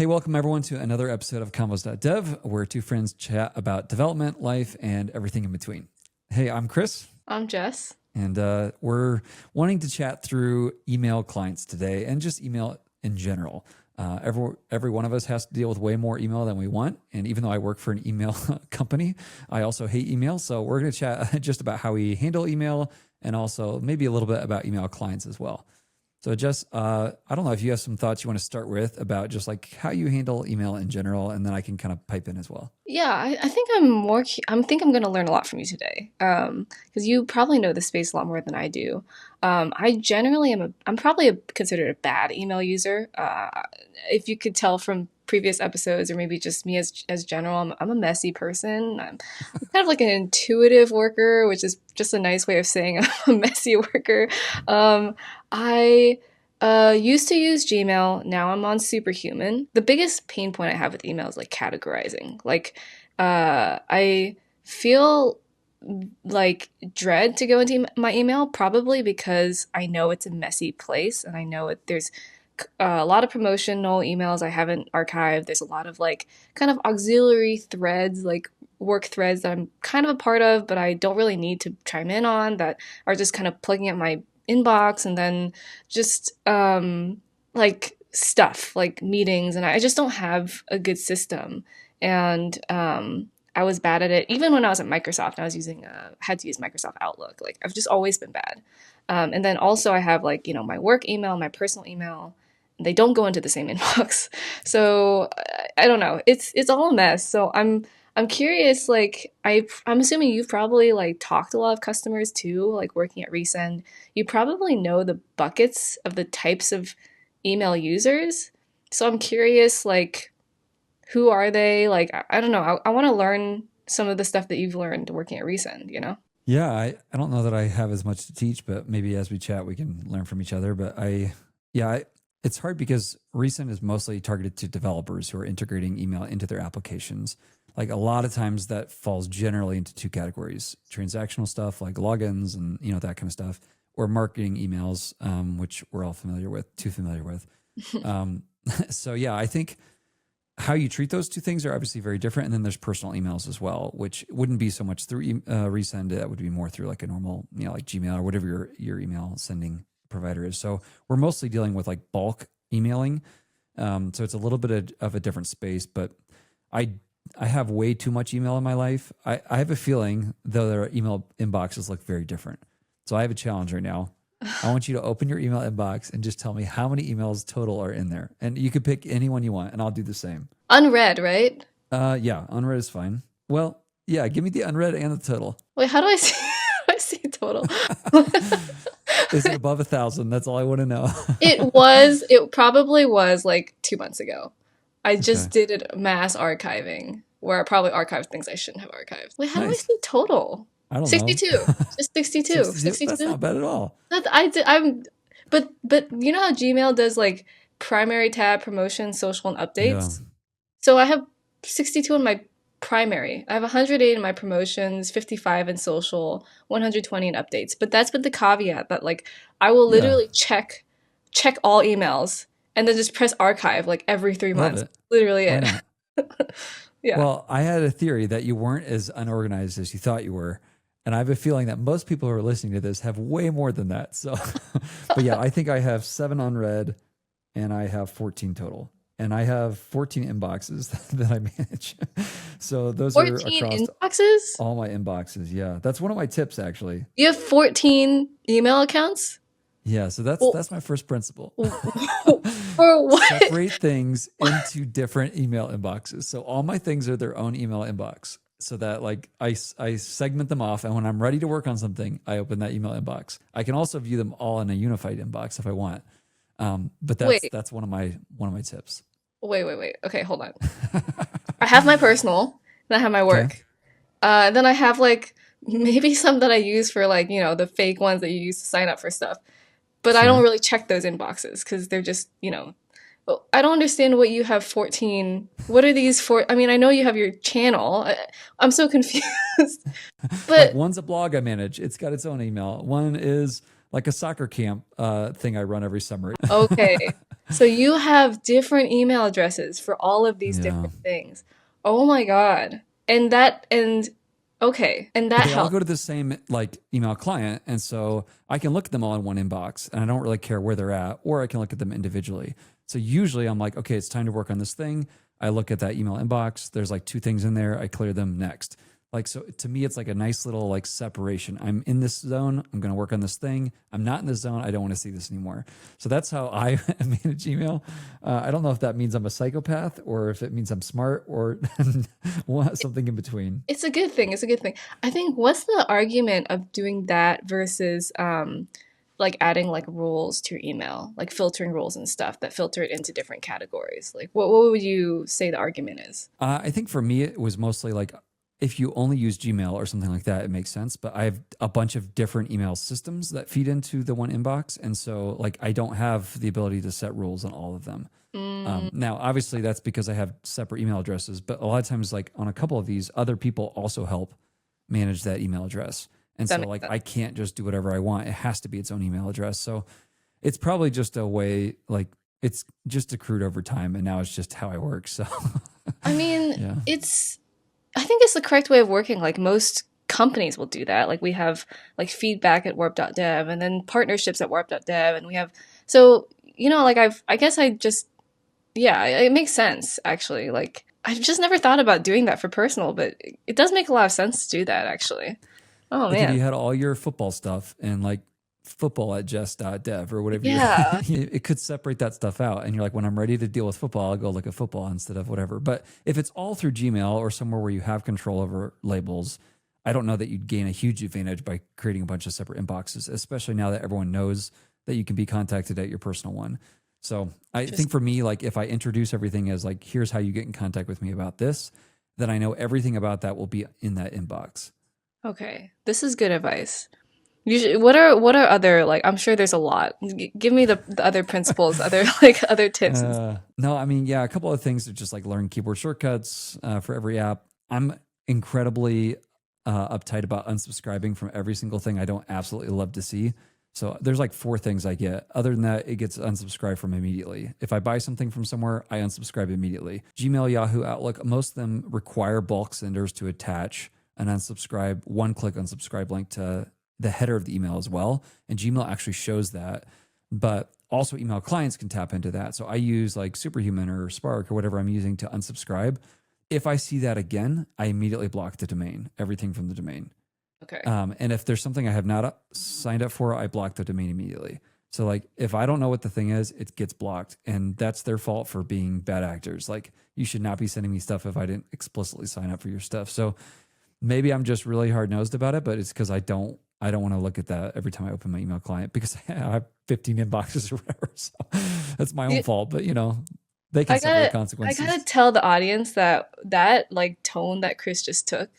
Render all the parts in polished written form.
Hey, welcome everyone to another episode of Convos.dev, where two friends chat about development, life, and everything in between. Hey, I'm Chris. I'm Jess. And we're wanting to chat through email clients today and just email in general. Every one of us has to deal with way more email than we want. And even though I work for an email company, I also hate email. So we're going to chat just about how we handle email and also maybe a little bit about email clients as well. So Jess, I don't know if you have some thoughts you want to start with about just like how you handle email in general, and then I can kind of pipe in as well. Yeah, I think I'm going to learn a lot from you today. Because you probably know the space a lot more than I do. I generally I'm probably considered a bad email user. If you could tell from previous episodes, or maybe just me as general, I'm a messy person. I'm kind of like an intuitive worker, which is just a nice way of saying I'm a messy worker. I used to use Gmail. Now I'm on Superhuman. The biggest pain point I have with email is like categorizing. I feel like dread to go into my email, probably because I know it's a messy place and I know there's a lot of promotional emails I haven't archived. There's a lot of like kind of auxiliary threads, like work threads that I'm kind of a part of, but I don't really need to chime in on, that are just kind of plugging at my inbox, and then just like stuff like meetings, and I just don't have a good system. And I was bad at it even when I was at Microsoft. I was using had to use Microsoft Outlook. Like I've just always been bad. And then also I have like my work email, my personal email. They don't go into the same inbox. So I don't know. It's all a mess. So I'm curious, like I'm assuming you've probably like talked to a lot of customers too, like working at Resend. You probably know the buckets of the types of email users. So I'm curious, like who are they? Like I don't know. I want to learn some of the stuff that you've learned working at Resend. Yeah, I don't know that I have as much to teach, but maybe as we chat, we can learn from each other. But it's hard because Recent is mostly targeted to developers who are integrating email into their applications. Like a lot of times that falls generally into two categories: transactional stuff like logins and that kind of stuff, or marketing emails, which we're all too familiar with. So yeah, I think how you treat those two things are obviously very different. And then there's personal emails as well, which wouldn't be so much through Resend. That would be more through like a normal, like Gmail or whatever your email sending provider is. So we're mostly dealing with like bulk emailing. So it's a little bit of a different space, but I have way too much email in my life. I have a feeling, though, their email inboxes look very different. So I have a challenge right now. I want you to open your email inbox and just tell me how many emails total are in there. And you could pick any one you want, and I'll do the same. Unread, right? Yeah, unread is fine. Well, yeah, give me the unread and the total. Wait, how do I see? I see total. Is it above 1,000? That's all I want to know. It probably was like 2 months ago. I just Okay. did a mass archiving where I probably archived things I shouldn't have archived. Wait, how do I Nice. see total? I don't know. 62. Just 62. 62? That's not bad at all. But you know how Gmail does like primary tab, promotion, social, and Yeah. updates? So I have 62 in my primary. I have 108 in my promotions, 55 in social, 120 in updates. But that's with the caveat that like I will Yeah. literally check all emails and then just press archive like every 3 Love months. it. Literally Why it. not? Yeah. Well, I had a theory that you weren't as unorganized as you thought you were. And I have a feeling that most people who are listening to this have way more than that. So, but yeah, I think I have 7 unread and I have 14 total. And I have 14 inboxes that I manage. So those are 14 across inboxes? all my inboxes. Yeah. That's one of my tips actually. You have 14 email accounts? Yeah. So Well, that's my first principle. for what? Separate things into different email inboxes. So all my things are their own email inbox, so that like I segment them off, and when I'm ready to work on something, I open that email inbox. I can also view them all in a unified inbox if I want. But Wait, that's one of my tips. wait. Okay, hold on. I have my personal, then I have my Okay. work. Then I have like maybe some that I use for like, the fake ones that you use to sign up for stuff. But I don't Sure. really check those inboxes because they're just, well, I don't understand what you have 14. What are these for? I mean, I know you have your channel. I'm so confused. Like But one's a blog I manage. It's got its own email. One is like a soccer camp thing I run every summer. okay. So you have different email addresses for all of these Yeah. different things. Oh my God. And okay, and But that they all helps. go to the same like email client. And so I can look at them all in one inbox and I don't really care where they're at, or I can look at them individually. So usually I'm like, okay, it's time to work on this thing. I look at that email inbox. There's like two things in there. I clear them next. Like, so to me, it's like a nice little like separation. I'm in this zone. I'm going to work on this thing. I'm not in this zone. I don't want to see this anymore. So that's how I manage email. I don't know if that means I'm a psychopath or if it means I'm smart or something in between. It's a good thing. It's a good thing. I think what's the argument of doing that versus like adding like rules to your email, like filtering rules and stuff that filter it into different categories. Like what would you say the argument is? I think for me, it was mostly like if you only use Gmail or something like that, it makes sense. But I have a bunch of different email systems that feed into the one inbox. And so, like, I don't have the ability to set rules on all of them. Mm, Now, obviously, that's because I have separate email addresses. But a lot of times, like on a couple of these, other people also help manage that email address. And that so, makes like, sense. I can't just do whatever I want. It has to be its own email address. So it's probably just a way, like, it's just accrued over time. And now it's just how I work. So, I mean, yeah. it's I think it's the correct way of working. Like most companies will do that. Like we have like feedback at warp.dev and then partnerships at warp.dev and we have so like I guess I just yeah, it makes sense actually. Like I've just never thought about doing that for personal, but it does make a lot of sense to do that actually. Oh Like if man. you had all your football stuff and like football at Jess.dev or whatever Yeah. it could separate that stuff out. And you're like, when I'm ready to deal with football, I'll go look at football instead of whatever. But if it's all through Gmail or somewhere where you have control over labels, I don't know that you'd gain a huge advantage by creating a bunch of separate inboxes, especially now that everyone knows that you can be contacted at your personal one. So I Just think for me, like if I introduce everything as like, here's how you get in contact with me about this, then I know everything about that will be in that inbox. okay. This is good advice. Usually, what are other like? I'm sure there's a lot. Give me the other principles, other like other tips and stuff. No, I mean, yeah, a couple of things are just like learn keyboard shortcuts for every app. I'm incredibly uptight about unsubscribing from every single thing I don't absolutely love to see. So there's like four things I get. Other than that, it gets unsubscribed from immediately. If I buy something from somewhere, I unsubscribe immediately. Gmail, Yahoo, Outlook, most of them require bulk senders to attach an unsubscribe, one click unsubscribe link to the header of the email as well. And Gmail actually shows that. But also email clients can tap into that. So I use like Superhuman or Spark or whatever I'm using to unsubscribe. If I see that again, I immediately block the domain, everything from the domain. Okay. And if there's something I have not signed up for, I block the domain immediately. So like if I don't know what the thing is, it gets blocked, and that's their fault for being bad actors. Like you should not be sending me stuff if I didn't explicitly sign up for your stuff. So maybe I'm just really hard nosed about it, but it's because I don't want to look at that every time I open my email client because I have 15 inboxes or whatever. So that's my own You- fault, but they can I suffer the gotta I gotta consequences. tell the audience that like tone that Chris just took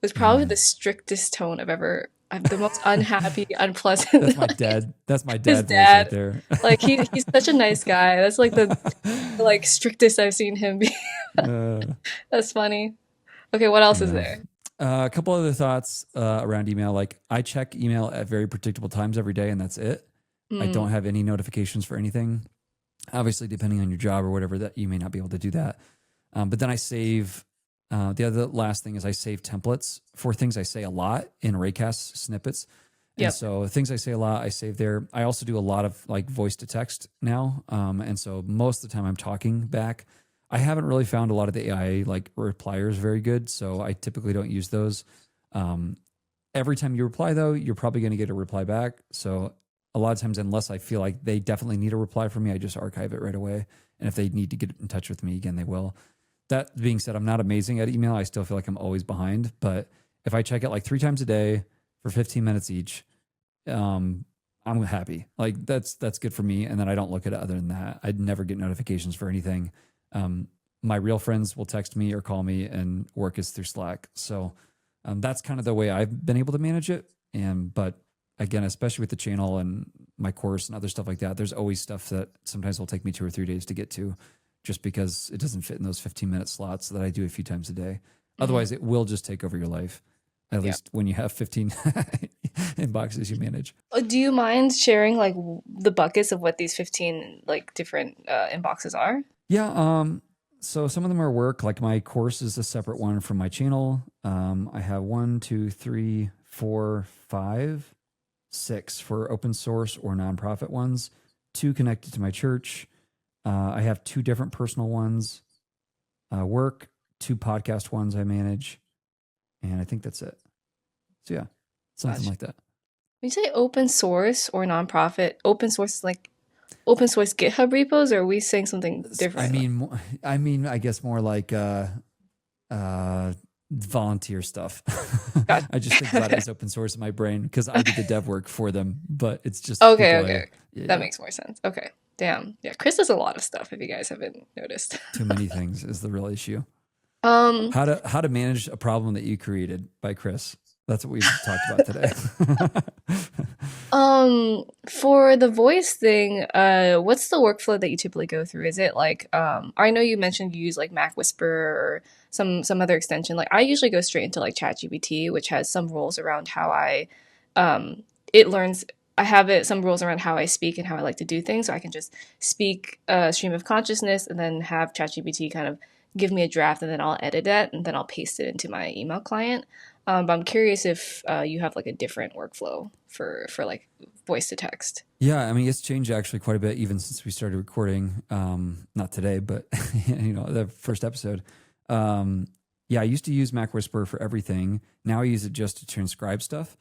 was probably the strictest tone I've the most unhappy, unpleasant. Like, That's my his dad voice right dad, there. like he's such a nice guy. That's like the like strictest I've seen him be. uh, That's funny. Okay, what else is yeah. there? A couple other thoughts around email. Like I check email at very predictable times every day, and that's it. I Mm, don't have any notifications for anything. Obviously, depending on your job or whatever, that you may not be able to do that. But then I save. The other last thing is I save templates for things I say a lot in Raycast snippets. And yep. so things I say a lot, I save there. I also do a lot of like voice to text now. And so most of the time I'm talking back. I haven't really found a lot of the AI like repliers very good. So I typically don't use those. Um, every time you reply though, you're probably going to get a reply back. So a lot of times, unless I feel like they definitely need a reply from me, I just archive it right away. And if they need to get in touch with me again, they will. That being said, I'm not amazing at email. I still feel like I'm always behind. But if I check it like 3 times a day for 15 minutes each, um, I'm happy. Like that's good for me. And then I don't look at it other than that. I'd never get notifications for anything. Um, my real friends will text me or call me, and work is through Slack. So that's kind of the way I've been able to manage it. And but again, especially with the channel and my course and other stuff like that, there's always stuff that sometimes will take me 2 or 3 days to get to, just because it doesn't fit in those 15-minute slots that I do a few times a day. Mm. Otherwise, it will just take over your life. at Yeah. least when you have 15 inboxes you manage. Do you mind sharing like the buckets of what these 15 like different inboxes are? Yeah. So some of them are work, like my course is a separate one from my channel. I have 1, 2, 3, 4, 5, 6 for open source or nonprofit ones, 2 connected to my church. I have 2 different personal ones, work, 2 podcast ones I manage, and I think that's it. So yeah, something Gotcha. like that. When you say open source or nonprofit, open source is like open source GitHub repos, or are we saying something I different? mean, I guess more like volunteer stuff. Gotcha. I just think about it as open source in my brain because I do the dev work for them, but it's just Okay, people okay. yeah, That yeah. makes more sense. Okay. Damn. Yeah, Chris does a lot of stuff if you guys haven't noticed. Too many things is the real issue. Um How to manage a problem that you created by Chris. That's what we've talked about today. for the voice thing, what's the workflow that you typically go through? Is it like I know you mentioned you use like Mac Whisper or some other extension. Like I usually go straight into like ChatGPT, which has some rules around how I it learns I have it some rules around how I speak and how I like to do things. So I can just speak stream of consciousness and then have ChatGPT kind of give me a draft and then I'll edit that and then I'll paste it into my email client. But I'm curious if you have like a different workflow for like voice to text. Yeah, I mean, it's changed actually quite a bit even since we started recording. Not today, but the first episode. Yeah, I used to use Mac Whisper for everything. Now I use it just to transcribe stuff.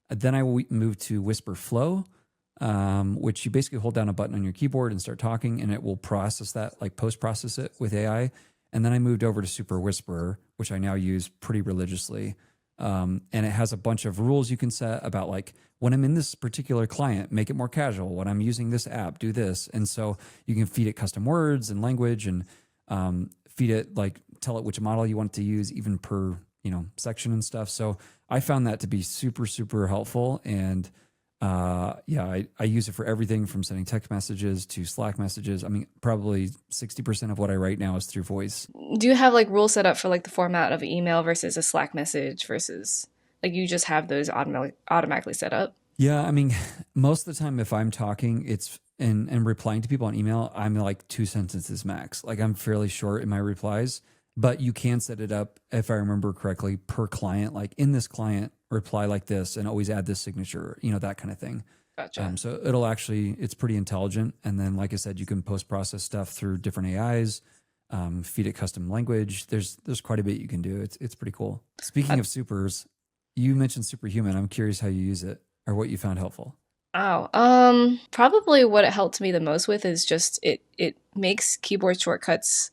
Then I moved to Whisper Flow, which you basically hold down a button on your keyboard and start talking, and it will process that, like post process it with AI. And then I moved over to Super Whisper, which I now use pretty religiously. And it has a bunch of rules you can set about like when I'm in this particular client, make it more casual. When I'm using this app, do this. And so you can feed it custom words and language and feed it like tell it which model you want it to use, even per section and stuff. So I found that to be super super helpful. And yeah, I use it for everything from sending text messages to Slack messages. I mean, probably 60% of what I write now is through voice. Do you have like rules set up for like the format of an email versus a Slack message versus like you just have those automatically set up? Yeah, I mean, most of the time if I'm talking, it's and replying to people on email, I'm like 2 sentences max. Like I'm fairly short in my replies, but you can set it up if I remember correctly per client, like in this client, reply like this and always add this signature, that kind of thing. Gotcha. So it's pretty intelligent. And then, like I said, you can post process stuff through different AIs, feed it custom language. There's quite a bit you can do. It's pretty cool. Speaking of supers, you mentioned Superhuman. I'm curious how you use it or what you found helpful. Oh, probably what it helped me the most with is just it makes keyboard shortcuts.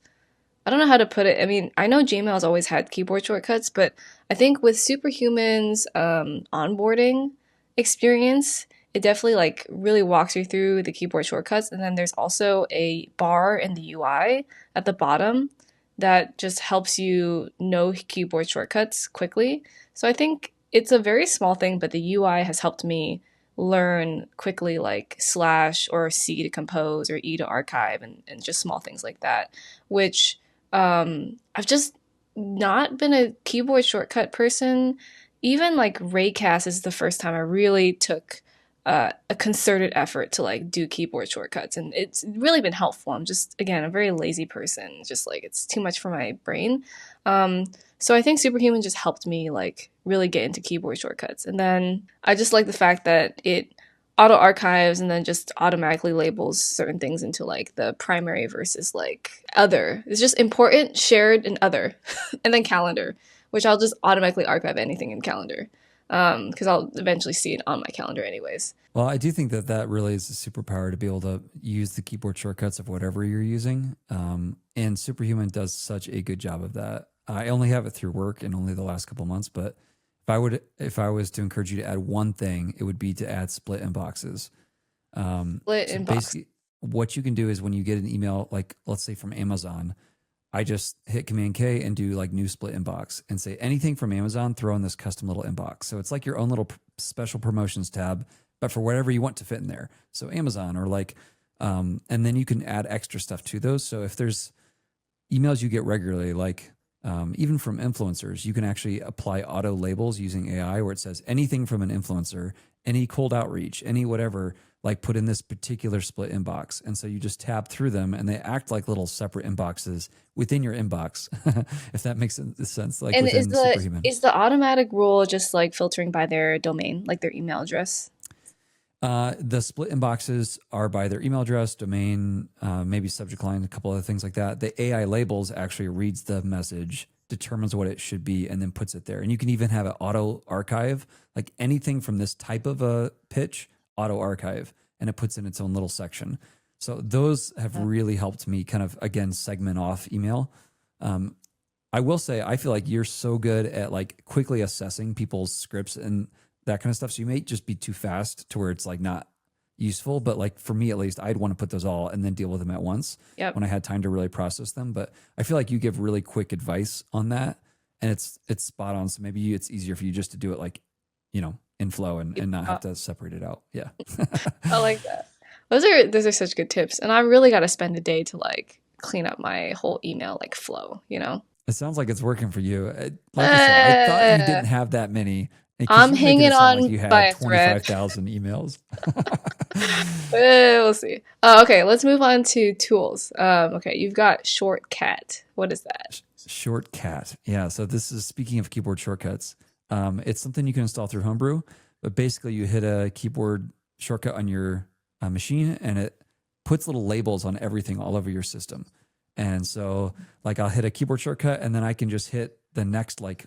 I don't know how to put it. I mean, I know Gmail's always had keyboard shortcuts, but I think with Superhuman's onboarding experience, it definitely like really walks you through the keyboard shortcuts. And then there's also a bar in the UI at the bottom that just helps you know keyboard shortcuts quickly. So I think it's a very small thing, but the UI has helped me learn quickly like slash or C to compose or E to archive and just small things like that, which I've just not been a keyboard shortcut person. Even like Raycast is the first time I really took a concerted effort to like do keyboard shortcuts, and it's really been helpful. I'm just again a very lazy person, just like it's too much for my brain. So I think Superhuman just helped me like really get into keyboard shortcuts, and then I just like the fact that it auto archives and then just automatically labels certain things into like the primary versus like other. It's just important, shared, and other, and then calendar, which I'll just automatically archive anything in calendar because I'll eventually see it on my calendar anyways. Well, I do think that really is a superpower to be able to use the keyboard shortcuts of whatever you're using. And Superhuman does such a good job of that. I only have it through work and only the last couple months, but if I was to encourage you to add one thing, it would be to add split inboxes. Split So inbox. basically, what you can do is when you get an email, like let's say from Amazon, I just hit Command K and do like new split inbox and say anything from Amazon, throw in this custom little inbox. So it's like your own little special promotions tab, but for whatever you want to fit in there. So Amazon or like, and then you can add extra stuff to those. So if there's emails you get regularly, like even from influencers, you can actually apply auto labels using AI where it says anything from an influencer, any cold outreach, any whatever, like put in this particular split inbox. And so you just tab through them and they act like little separate inboxes within your inbox, if that makes sense, like And within Superhuman. is the automatic rule just like filtering by their domain, like their email address? The split inboxes are by their email address, domain, maybe subject line, a couple other things like that. The AI labels actually reads the message, determines what it should be, and then puts it there. And you can even have it auto archive, like anything from this type of a pitch, auto archive, and it puts in its own little section. So those have really helped me kind of, again, segment off email. I will say, I feel like you're so good at like quickly assessing people's scripts and that kind of stuff. So you may just be too fast to where it's like not useful. But like for me, at least, I'd want to put those all and then deal with them at once when I had time to really process them. But I feel like you give really quick advice on that and it's spot on. So maybe it's easier for you just to do it like, in flow and not have to separate it out. Yeah. I like that. Those are such good tips. And I really got to spend a day to like clean up my whole email like flow, It sounds like it's working for you. Like I said, I thought you didn't have that many. Because I'm you making hanging it sound like on you by had a thread. 25,000 emails. We'll see. Okay, let's move on to tools. Okay, you've got ShortCat. What is that? ShortCat. Yeah. So this is, speaking of keyboard shortcuts, it's something you can install through Homebrew, but basically you hit a keyboard shortcut on your machine and it puts little labels on everything all over your system. And so like I'll hit a keyboard shortcut and then I can just hit the next, like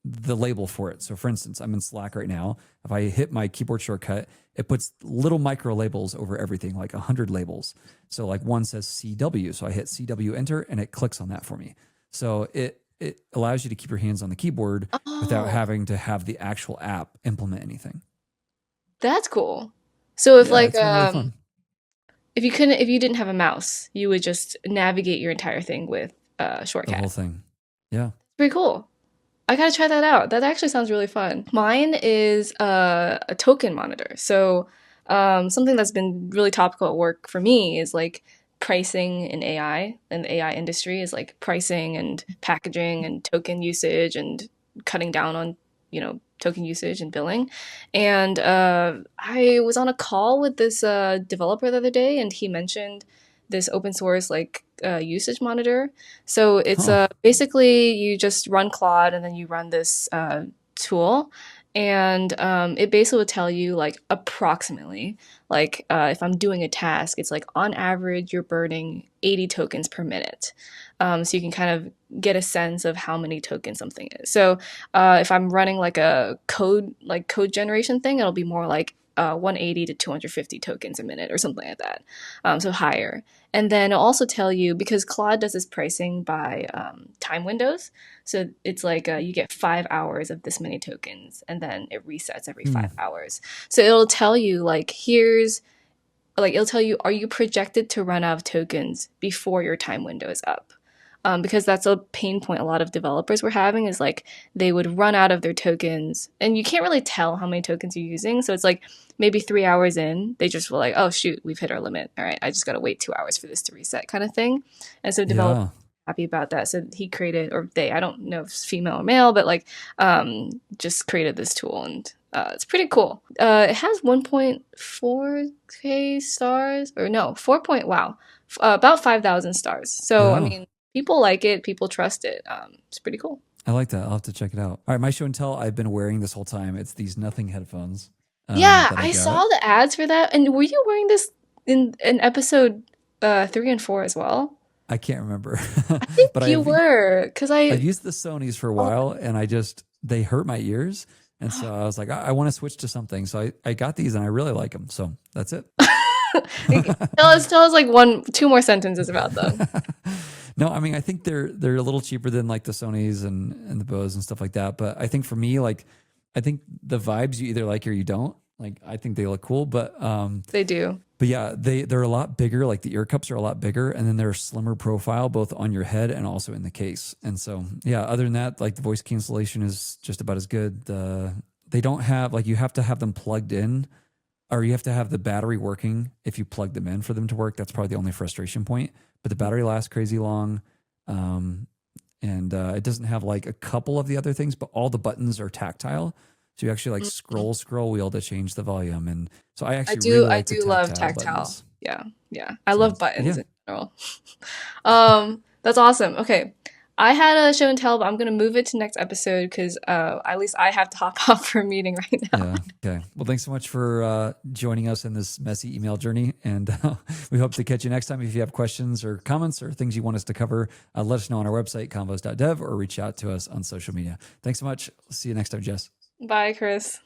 the label for it. So for instance, I'm in Slack right now. If I hit my keyboard shortcut, it puts little micro labels over everything, like 100 labels. So like one says CW. So I hit CW enter and it clicks on that for me. So it allows you to keep your hands on the keyboard without Oh, having to have the actual app implement anything. that's cool. So if Yeah, like it's been really fun. if you didn't have a mouse, you would just navigate your entire thing with The ShortCat. whole thing. Yeah. Pretty cool. I gotta try that out. That actually sounds really fun. Mine is a token monitor. So something that's been really topical at work for me is like pricing in AI, and the AI industry is like pricing and packaging and token usage and cutting down on, token usage and billing. And I was on a call with this developer the other day, and he mentioned this open source like usage monitor. So it's Huh. basically you just run Claude and then you run this tool, and it basically will tell you like approximately like if I'm doing a task, it's like on average you're burning 80 tokens per minute. So you can kind of get a sense of how many tokens something is. So if I'm running like a code generation thing, it'll be more like 180 to 250 tokens a minute or something like that. So higher. And then it'll also tell you, because Claude does this pricing by time windows. So it's like you get 5 hours of this many tokens, and then it resets every Hmm. 5 hours. So it'll tell you like it'll tell you, are you projected to run out of tokens before your time window is up? Because that's a pain point a lot of developers were having, is like they would run out of their tokens and you can't really tell how many tokens you're using. So it's like maybe 3 hours in, they just were like, oh shoot, we've hit our limit. All right, I just got to wait 2 hours for this to reset kind of thing. And so developers Yeah. happy about that. So he created, or they, I don't know if it's female or male, but like just created this tool, and it's pretty cool. It has 1.4K stars, or no, 4 point, wow, about 5,000 stars. So, I Yeah. mean, people like it, people trust it. It's pretty cool. I like that. I'll have to check it out. All right. My show and tell I've been wearing this whole time. It's these nothing headphones Yeah, that I I saw got. the ads for that. And were you wearing this in episode 3 and 4 as well? I can't remember, I think but you were, because I've used the Sonys for a oh, while and they hurt my ears. And so I was like, I want to switch to something. So I got these and I really like them. So that's it. tell us like two more sentences about them. No, I mean, I think they're a little cheaper than like the Sonys and the Bose and stuff like that. But I think for me, like, I think the vibes you either like or you don't. Like, I think they look cool, They do. but yeah, they're a lot bigger. Like the ear cups are a lot bigger, and then they're a slimmer profile, both on your head and also in the case. And so, yeah, other than that, like the voice cancellation is just about as good. They don't have, like, you have to have them plugged in, or you have to have the battery working if you plug them in for them to work. That's probably the only frustration point. But the battery lasts crazy long. Um, and it doesn't have like a couple of the other things, but all the buttons are tactile. So you actually like Mhm. scroll wheel to change the volume. And so I I actually do really I like the do love tactile tactile. buttons. Yeah, yeah. I So love buttons yeah, in general. That's awesome. Okay. I had a show and tell, but I'm gonna move it to next episode because at least I have to hop off for a meeting right now. yeah. Okay. Well, thanks so much for joining us in this messy email journey. And we hope to catch you next time. If you have questions or comments or things you want us to cover, let us know on our website, convos.dev, or reach out to us on social media. Thanks so much. See you next time, Jess. Bye, Chris.